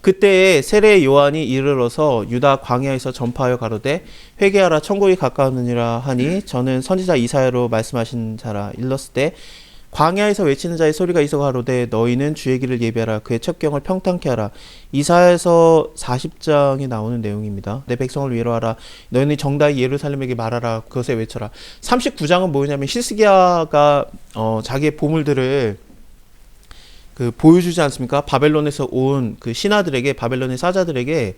그때에 세례 요한이 이르러서 유다 광야에서 전파하여 가로되 회개하라 천국이 가까우느니라 하니 저는 선지자 이사야로 말씀하신 자라. 일렀을 때 광야에서 외치는 자의 소리가 있어 가로되 너희는 주의 길을 예비하라 그의 첩경을 평탄케 하라. 이사야에서 40장에 나오는 내용입니다. 내 백성을 위로하라 너희는 정다이 예루살렘에게 말하라 그것에 외쳐라. 39장은 뭐냐면 히스기야가 자기의 보물들을 보여주지 않습니까? 바벨론에서 온 그 신하들에게, 바벨론의 사자들에게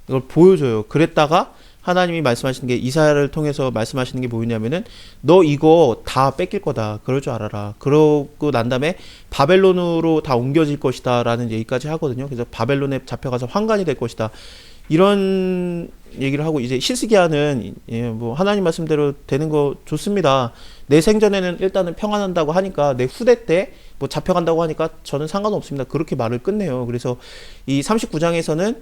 이걸 보여줘요. 그랬다가 하나님이 말씀하시는 게, 이사야를 통해서 말씀하시는 게 뭐냐면은 너 이거 다 뺏길 거다. 그럴 줄 알아라. 그러고 난 다음에 바벨론으로 다 옮겨질 것이다 라는 얘기까지 하거든요. 그래서 바벨론에 잡혀가서 환관이 될 것이다. 이런 얘기를 하고, 이제 히스기야는 뭐 하나님 말씀대로 되는 거 좋습니다. 내 생전에는 일단은 평안한다고 하니까, 내 후대 때 뭐 잡혀간다고 하니까 저는 상관없습니다. 그렇게 말을 끝내요. 그래서 이 39장에서는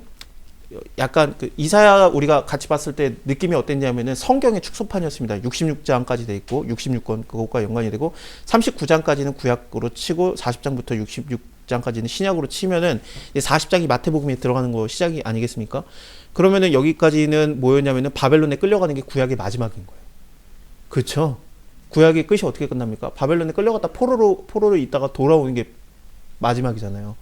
약간 이사야 우리가 같이 봤을 때 느낌이 어땠냐면은 성경의 축소판이었습니다. 66장까지 돼 있고 66권 그것과 연관이 되고 39장까지는 구약으로 치고 40장부터 66장까지는 신약으로 치면은 40장이 마태복음에 들어가는 거 시작이 아니겠습니까? 그러면은 여기까지는 뭐였냐면은 바벨론에 끌려가는 게 구약의 마지막인 거예요. 그렇죠? 구약의 끝이 어떻게 끝납니까? 바벨론에 끌려갔다 포로로 있다가 돌아오는 게 마지막이잖아요.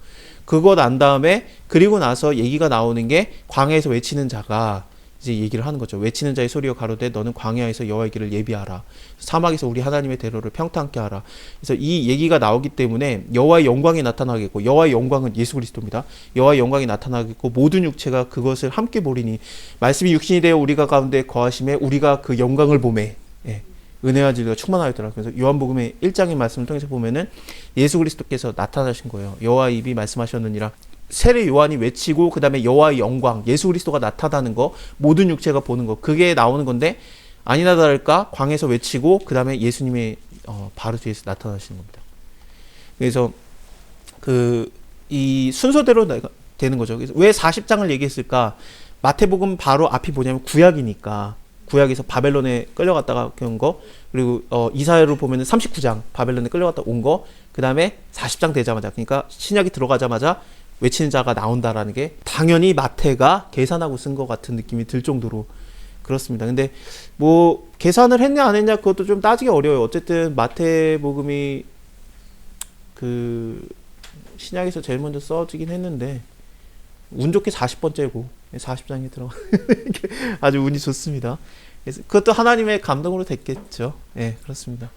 그거 난 다음에, 그리고 나서 얘기가 나오는 게 광야에서 외치는 자가 이제 얘기를 하는 거죠. 외치는 자의 소리여 가로되 너는 광야에서 여호와의 길을 예비하라. 사막에서 우리 하나님의 대로를 평탄케 하라. 그래서 이 얘기가 나오기 때문에 여호와의 영광이 나타나겠고, 여호와의 영광은 예수 그리스도입니다. 여호와의 영광이 나타나겠고 모든 육체가 그것을 함께 보리니 말씀이 육신이 되어 우리가 가운데 거하심에 우리가 그 영광을 보매. 예. 은혜와 진리가 충만하였더라. 그래서 요한복음의 1장의 말씀을 통해서 보면은 예수 그리스도께서 나타나신 거예요. 여호와의 입이 말씀하셨느니라. 세례 요한이 외치고 그 다음에 여호와의 영광, 예수 그리스도가 나타나는 거, 모든 육체가 보는 거, 그게 나오는 건데, 아니나 다를까 광에서 외치고 그 다음에 예수님의 바로 뒤에서 나타나시는 겁니다. 그래서 이 순서대로 되는 거죠. 그래서 왜 40장을 얘기했을까? 마태복음 바로 앞이 뭐냐면 구약이니까. 구약에서 바벨론에 끌려갔다가 온 거, 그리고 이사야로 보면은 39장 바벨론에 끌려갔다 온 거, 그 다음에 40장 되자마자, 그러니까 신약이 들어가자마자 외치는 자가 나온다라는 게 당연히 마태가 계산하고 쓴 것 같은 느낌이 들 정도로 그렇습니다. 근데 뭐 계산을 했냐 안 했냐 그것도 좀 따지기 어려워요. 어쨌든 마태복음이 신약에서 제일 먼저 써지긴 했는데 운 좋게 40번째고 40장에 들어가 아주 운이 좋습니다. 그래서 그것도 하나님의 감동으로 됐겠죠. 예, 그렇습니다.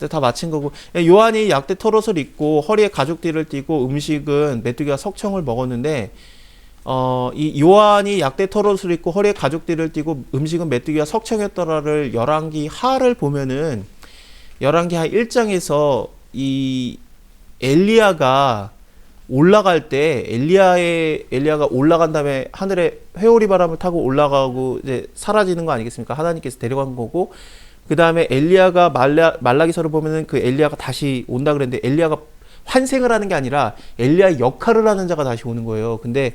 다 마친 거고, 요한이 약대 털옷을 입고 허리에 가죽띠를 띠고 음식은 메뚜기와 석청을 먹었는데, 이 요한이 약대 털옷을 입고 허리에 가죽띠를 띠고 음식은 메뚜기와 석청이었더라를 열왕기 하를 보면은, 열왕기 하 1장에서 이 엘리야가 올라갈 때, 엘리야가 올라간 다음에 하늘에 회오리 바람을 타고 올라가고 이제 사라지는 거 아니겠습니까? 하나님께서 데려간 거고, 그 다음에 엘리야가 말라기서를 보면은 그 엘리야가 다시 온다 그랬는데, 엘리야가 환생을 하는 게 아니라 엘리야의 역할을 하는 자가 다시 오는 거예요. 근데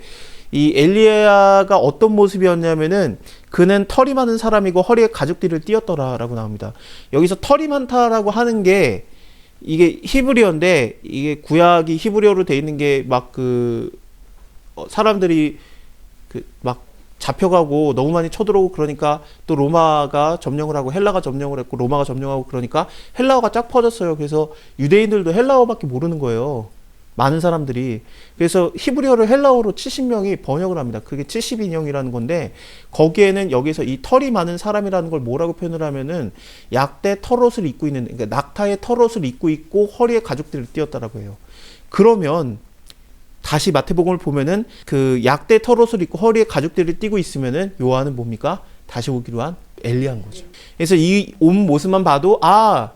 이 엘리야가 어떤 모습이었냐면은 그는 털이 많은 사람이고 허리에 가죽띠를 띠었더라라고 나옵니다. 여기서 털이 많다라고 하는 게 이게 히브리어인데, 이게 구약이 히브리어로 돼 있는 게 막 사람들이 막 잡혀가고 너무 많이 쳐들어오고 그러니까 또 로마가 점령을 하고 헬라가 점령을 했고 로마가 점령하고 그러니까 헬라어가 쫙 퍼졌어요. 그래서 유대인들도 헬라어밖에 모르는 거예요. 많은 사람들이. 그래서 히브리어를 헬라어로 70명이 번역을 합니다. 그게 70인형이라는 건데, 거기에는 여기서 이 털이 많은 사람이라는 걸 뭐라고 표현을 하면은 약대 털옷을 입고 있는, 그러니까 낙타의 털옷을 입고 있고 허리에 가죽띠를 띄었다라고 해요. 그러면 다시 마태복음을 보면은 그 약대 털옷을 입고 허리에 가죽띠를 띠고 있으면은 요한은 뭡니까? 다시 오기로 한 엘리야인 거죠. 그래서 이 온 모습만 봐도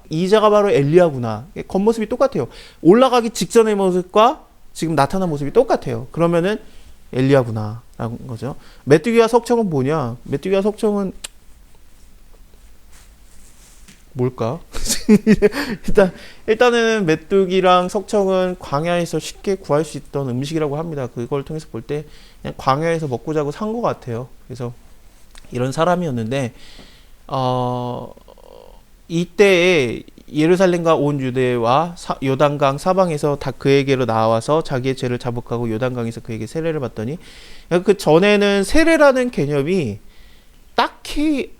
이 자가 바로 엘리야구나. 겉모습이 똑같아요. 올라가기 직전의 모습과 지금 나타난 모습이 똑같아요. 그러면은 엘리야구나 라는 거죠. 메뚜기와 석청은 뭐냐? 메뚜기와 석청은 뭘까? 일단은 메뚜기랑 석청은 광야에서 쉽게 구할 수 있던 음식이라고 합니다. 그걸 통해서 볼 때 그냥 광야에서 먹고 자고 산 것 같아요. 그래서 이런 사람이었는데, 이때에 예루살렘과 온 유대와 요단강 사방에서 다 그에게로 나와서 자기의 죄를 자복하고 요단강에서 그에게 세례를 받더니, 그 전에는 세례라는 개념이 딱히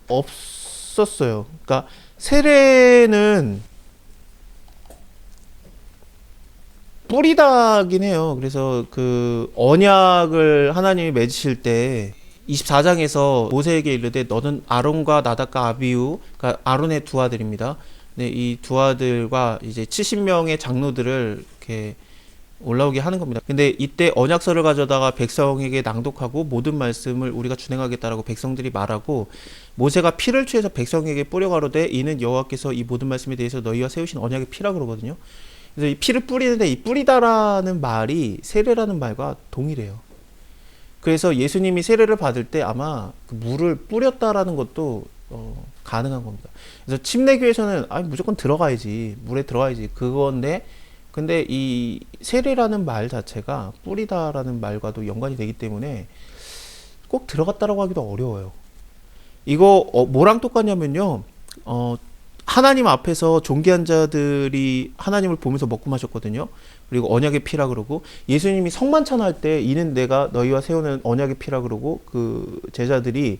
없었어요. 그러니까 세례는 뿌리다긴 해요. 그래서 그 언약을 하나님이 맺으실 때 24장에서 모세에게 이르되 너는 아론과 나답과 아비후, 그러니까 아론의 두 아들입니다. 네, 이 두 아들과 이제 70명의 장로들을 이렇게 올라오게 하는 겁니다. 근데 이때 언약서를 가져다가 백성에게 낭독하고 모든 말씀을 우리가 준행하겠다라고 백성들이 말하고, 모세가 피를 취해서 백성에게 뿌려 가로되 이는 여호와께서 이 모든 말씀에 대해서 너희와 세우신 언약의 피라 그러거든요. 그래서 이 피를 뿌리는데 이 뿌리다라는 말이 세례라는 말과 동일해요. 그래서 예수님이 세례를 받을 때 아마 그 물을 뿌렸다라는 것도 가능한 겁니다. 그래서 침례교에서는 무조건 들어가야지, 물에 들어가야지 그건데, 근데 이 세례라는 말 자체가 뿌리다라는 말과도 연관이 되기 때문에 꼭 들어갔다라고 하기도 어려워요. 이거 뭐랑 똑같냐면요, 하나님 앞에서 존귀한 자들이 하나님을 보면서 먹고 마셨거든요. 그리고 언약의 피라 그러고, 예수님이 성만찬할 때 이는 내가 너희와 세우는 언약의 피라 그러고, 그 제자들이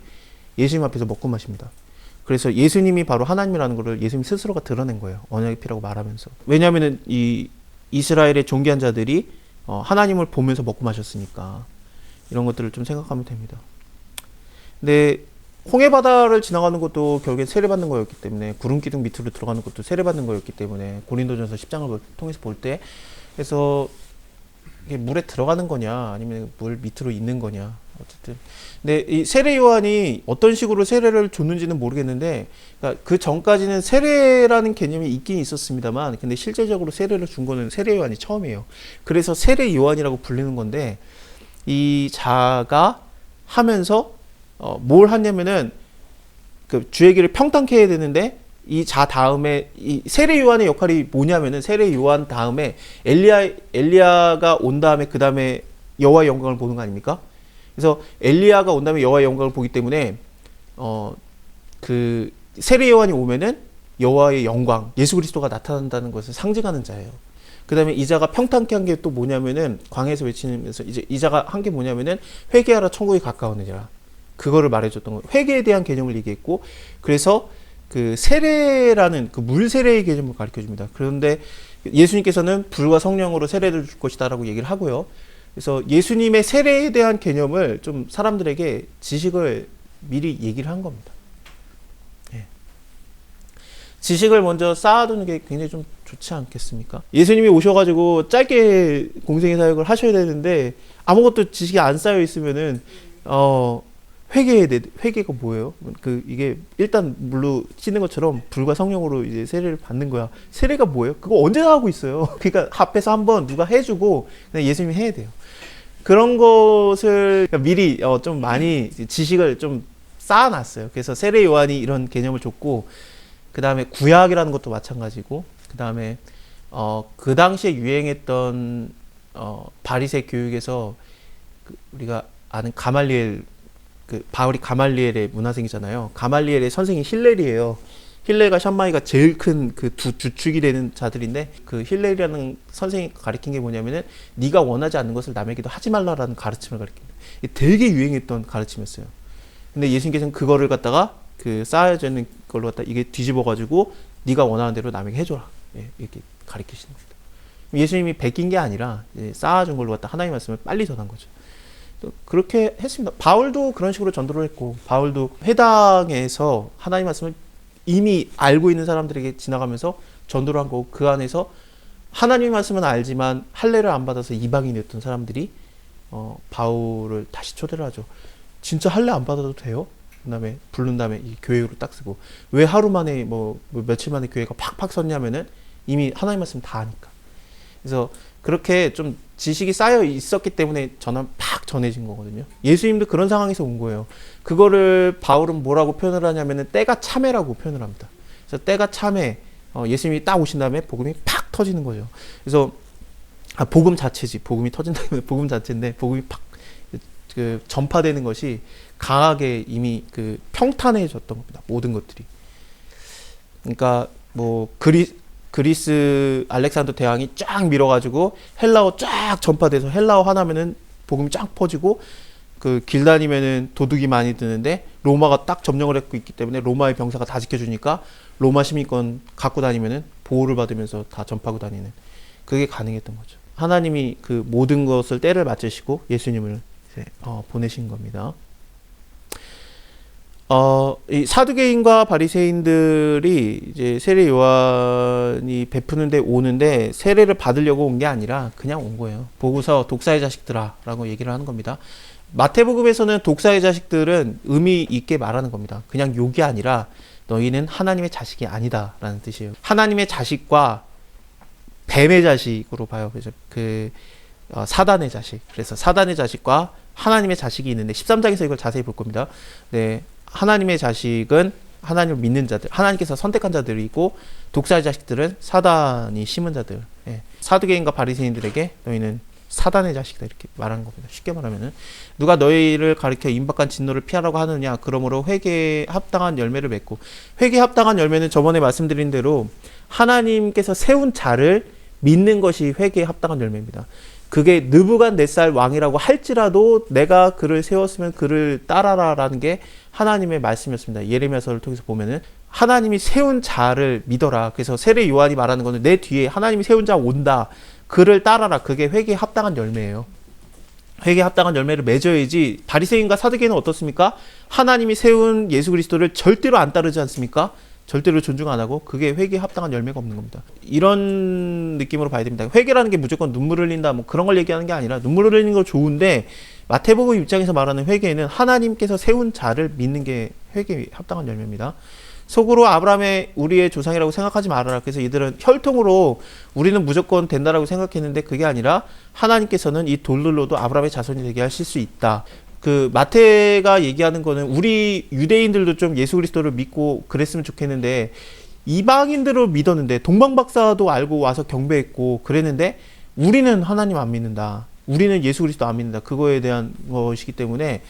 예수님 앞에서 먹고 마십니다. 그래서 예수님이 바로 하나님이라는 것을 예수님 스스로가 드러낸 거예요. 언약의 피라고 말하면서. 왜냐하면 이 이스라엘의 존귀한 자들이 하나님을 보면서 먹고 마셨으니까. 이런 것들을 좀 생각하면 됩니다. 근데 홍해 바다를 지나가는 것도 결국엔 세례받는 거였기 때문에, 구름 기둥 밑으로 들어가는 것도 세례받는 거였기 때문에, 고린도전서 10장을 통해서 볼 때, 그래서 이게 물에 들어가는 거냐 아니면 물 밑으로 있는 거냐, 어쨌든. 근데 이 세례 요한이 어떤 식으로 세례를 줬는지는 모르겠는데, 그러니까 그 전까지는 세례라는 개념이 있긴 있었습니다만, 근데 실제적으로 세례를 준 거는 세례 요한이 처음이에요. 그래서 세례 요한이라고 불리는 건데, 이 자가 하면서 뭘 하냐면은 그 주의 길을 평탄케 해야 되는데, 이 자 다음에 이 세례 요한의 역할이 뭐냐면은, 세례 요한 다음에 엘리야가 온 다음에 그 다음에 여호와의 영광을 보는 거 아닙니까? 그래서 엘리야가 온 다음에 여호와의 영광을 보기 때문에 그 세례 요한이 오면은 여호와의 영광, 예수 그리스도가 나타난다는 것을 상징하는 자예요. 그 다음에 이 자가 평탄케 한 게 또 뭐냐면은, 광야에서 외치면서 이제 이 자가 한 게 뭐냐면은 회개하라 천국이 가까우느니라, 그거를 말해줬던 거예요. 회개에 대한 개념을 얘기했고, 그래서 그 세례라는 그 물 세례의 개념을 가르쳐 줍니다. 그런데 예수님께서는 불과 성령으로 세례를 줄 것이다라고 얘기를 하고요. 그래서 예수님의 세례에 대한 개념을 좀 사람들에게 지식을 미리 얘기를 한 겁니다. 예. 지식을 먼저 쌓아두는 게 굉장히 좀 좋지 않겠습니까? 예수님이 오셔가지고 짧게 공생의 사역을 하셔야 되는데 아무것도 지식이 안 쌓여 있으면은 회개가 뭐예요? 이게 일단 물로 씻는 것처럼 불과 성령으로 이제 세례를 받는 거야. 세례가 뭐예요? 그거 언제나 하고 있어요. 그러니까 앞에서 한번 누가 해주고 그냥 예수님이 해야 돼요. 그런 것을 미리 좀 많이 지식을 좀 쌓아놨어요. 그래서 세례 요한이 이런 개념을 줬고, 그 다음에 구약이라는 것도 마찬가지고, 그 다음에 그 당시에 유행했던 바리새 교육에서 우리가 아는 가말리엘, 바울이 가말리엘의 문화생이잖아요. 가말리엘의 선생이 힐렐이에요. 힐렐과 샴마이가 제일 큰 그 두 주축이 되는 자들인데, 그 힐렐이라는 선생이 가르친 게 뭐냐면은 네가 원하지 않는 것을 남에게도 하지 말라라는 가르침을 가르칩니다. 이게 되게 유행했던 가르침이었어요. 근데 예수님께서는 그거를 갖다가 쌓여져 있는 걸로 갖다 이게 뒤집어가지고 네가 원하는 대로 남에게 해줘라, 이렇게 가르치시는 겁니다. 예수님이 베낀 게 아니라 쌓아준 걸로 갖다 하나님의 말씀을 빨리 전한 거죠. 그렇게 했습니다. 바울도 그런 식으로 전도를 했고, 바울도 회당에서 하나님 말씀을 이미 알고 있는 사람들에게 지나가면서 전도를 한 거고, 그 안에서 하나님 말씀은 알지만 할례를 안 받아서 이방인이었던 사람들이 바울을 다시 초대를 하죠. 진짜 할례 안 받아도 돼요? 그 다음에 부른 다음에 이 교회로 딱 쓰고, 왜 하루 만에 뭐 며칠 만에 교회가 팍팍 섰냐면은 이미 하나님 말씀 다 아니까. 그래서 그렇게 좀 지식이 쌓여 있었기 때문에 팍 전해진 거거든요. 예수님도 그런 상황에서 온 거예요. 그거를 바울은 뭐라고 표현을 하냐면은 때가 참회라고 표현을 합니다. 그래서 때가 참회, 예수님이 딱 오신 다음에 복음이 팍 터지는 거죠. 그래서 복음 자체지, 복음이 터진다면 복음 자체인데, 복음이 팍 전파되는 것이 강하게 이미 평탄해졌던 겁니다. 모든 것들이. 그러니까 뭐 그리스 알렉산더 대왕이 쫙 밀어가지고 헬라어 쫙 전파돼서 헬라어 하나면은 복음이 쫙 퍼지고 그 길 다니면은 도둑이 많이 드는데 로마가 딱 점령을 했고 있기 때문에 로마의 병사가 다 지켜주니까 로마 시민권 갖고 다니면은 보호를 받으면서 다 전파하고 다니는 그게 가능했던 거죠. 하나님이 그 모든 것을 때를 맞추시고 예수님을 이제 보내신 겁니다. 이 사두개인과 바리새인들이 이제 세례 요한이 베푸는데 오는데 세례를 받으려고 온 게 아니라 그냥 온 거예요. 보고서 독사의 자식들아라고 얘기를 하는 겁니다. 마태복음에서는 독사의 자식들은 의미 있게 말하는 겁니다. 그냥 욕이 아니라 너희는 하나님의 자식이 아니다라는 뜻이에요. 하나님의 자식과 뱀의 자식으로 봐요. 그래서 사단의 자식. 그래서 사단의 자식과 하나님의 자식이 있는데 13장에서 이걸 자세히 볼 겁니다. 네, 하나님의 자식은 하나님을 믿는 자들, 하나님께서 선택한 자들이고 독사의 자식들은 사단이 심은 자들. 예. 사두개인과 바리새인들에게 너희는 사단의 자식이다 이렇게 말하는 겁니다. 쉽게 말하면은 누가 너희를 가리켜 임박한 진노를 피하라고 하느냐 그러므로 회개에 합당한 열매를 맺고 회개에 합당한 열매는 저번에 말씀드린 대로 하나님께서 세운 자를 믿는 것이 회개에 합당한 열매입니다. 그게 느부갓네살 왕이라고 할지라도 내가 그를 세웠으면 그를 따라라라는 게 하나님의 말씀이었습니다. 예레미야서를 통해서 보면은 하나님이 세운 자를 믿어라. 그래서 세례 요한이 말하는 거는 내 뒤에 하나님이 세운 자 온다. 그를 따라라. 그게 회개에 합당한 열매예요. 회개에 합당한 열매를 맺어야지. 바리새인과 사두개인은 어떻습니까? 하나님이 세운 예수 그리스도를 절대로 안 따르지 않습니까? 절대로 존중 안 하고 그게 회개에 합당한 열매가 없는 겁니다. 이런 느낌으로 봐야 됩니다. 회개라는 게 무조건 눈물 흘린다 뭐 그런 걸 얘기하는 게 아니라 눈물 흘리는 거 좋은데 마태복음 입장에서 말하는 회개는 하나님께서 세운 자를 믿는 게 회개에 합당한 열매입니다. 속으로 아브라함의 우리의 조상이라고 생각하지 말아라. 그래서 이들은 혈통으로 우리는 무조건 된다라고 생각했는데 그게 아니라 하나님께서는 이 돌들로도 아브라함의 자손이 되게 하실 수 있다. 그 마태가 얘기하는 거는 우리 유대인들도 좀 예수 그리스도를 믿고 그랬으면 좋겠는데 이방인들을 믿었는데 동방박사도 알고 와서 경배했고 그랬는데 우리는 하나님 안 믿는다. 우리는 예수 그리스도 안 믿는다. 그거에 대한 것이기 때문에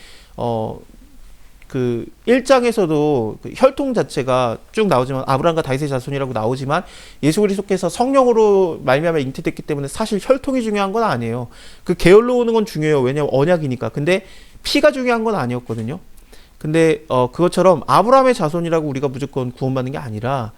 그 1장에서도 그 혈통 자체가 쭉 나오지만 아브라함과 다윗의 자손이라고 나오지만 예수 그리스도께서 성령으로 말미암아 잉태됐기 때문에 사실 혈통이 중요한 건 아니에요. 그 계열로 오는 건 중요해요. 왜냐하면 언약이니까. 근데 피가 중요한 건 아니었거든요. 근데 그것처럼 아브라함의 자손이라고 우리가 무조건 구원받는 게 아니라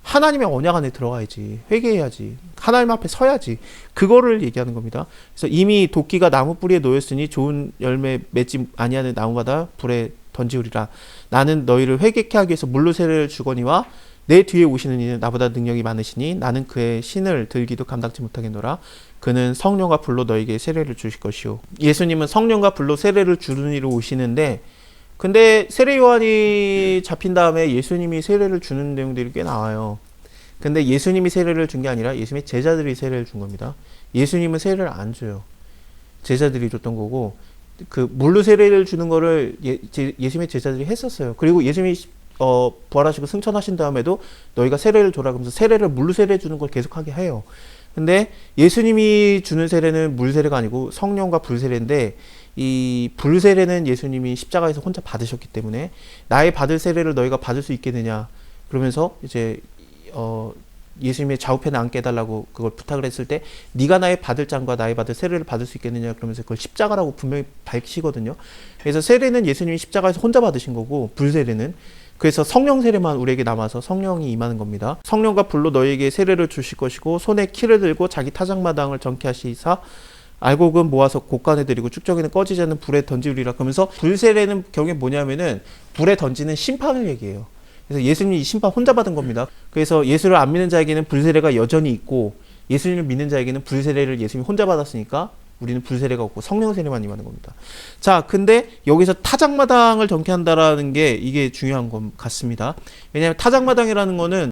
하나님의 언약 안에 들어가야지. 회개해야지. 하나님 앞에 서야지. 그거를 얘기하는 겁니다. 그래서 이미 도끼가 나무 뿌리에 놓였으니 좋은 열매 맺지 아니하는 나무마다 불에 던지우리라. 나는 너희를 회개케 하기 위해서 물로 세례를 주거니와 내 뒤에 오시는 이는 나보다 능력이 많으시니 나는 그의 신을 들기도 감당치 못하겠노라. 그는 성령과 불로 너에게 세례를 주실 것이요. 예수님은 성령과 불로 세례를 주는 이로 오시는데 근데 세례 요한이 잡힌 다음에 예수님이 세례를 주는 내용들이 꽤 나와요. 근데 예수님이 세례를 준 게 아니라 예수님의 제자들이 세례를 준 겁니다. 예수님은 세례를 안 줘요. 제자들이 줬던 거고 그 물로 세례를 주는 거를 예수님의 제자들이 했었어요. 그리고 예수님이 부활하시고 승천하신 다음에도 너희가 세례를 줘라 그러면서 세례를 물로 세례 주는 걸 계속하게 해요. 근데 예수님이 주는 세례는 물 세례가 아니고 성령과 불 세례인데 이 불 세례는 예수님이 십자가에서 혼자 받으셨기 때문에 나의 받을 세례를 너희가 받을 수 있겠느냐 그러면서 이제 예수님의 좌우편에 앉게 해달라고 그걸 부탁을 했을 때 네가 나의 받을 잔과 나의 받을 세례를 받을 수 있겠느냐 그러면서 그걸 십자가라고 분명히 밝히거든요. 그래서 세례는 예수님이 십자가에서 혼자 받으신 거고 불 세례는 그래서 성령 세례만 우리에게 남아서 성령이 임하는 겁니다. 성령과 불로 너희에게 세례를 주실 것이고 손에 키를 들고 자기 타작마당을 정케 하시사 알곡은 모아서 곡간에 드리고 쭉정이는 꺼지지 않는 불에 던지우리라. 그러면서 불 세례는 경우에 뭐냐면은 불에 던지는 심판을 얘기해요. 그래서 예수님이 이 심판 혼자 받은 겁니다. 그래서 예수를 안 믿는 자에게는 불 세례가 여전히 있고 예수님을 믿는 자에게는 불 세례를 예수님이 혼자 받았으니까 우리는 불 세례가 없고 성령 세례만 임하는 겁니다. 자, 근데 여기서 타작마당을 정케한다라는 게 이게 중요한 것 같습니다. 왜냐하면 타작마당이라는 거는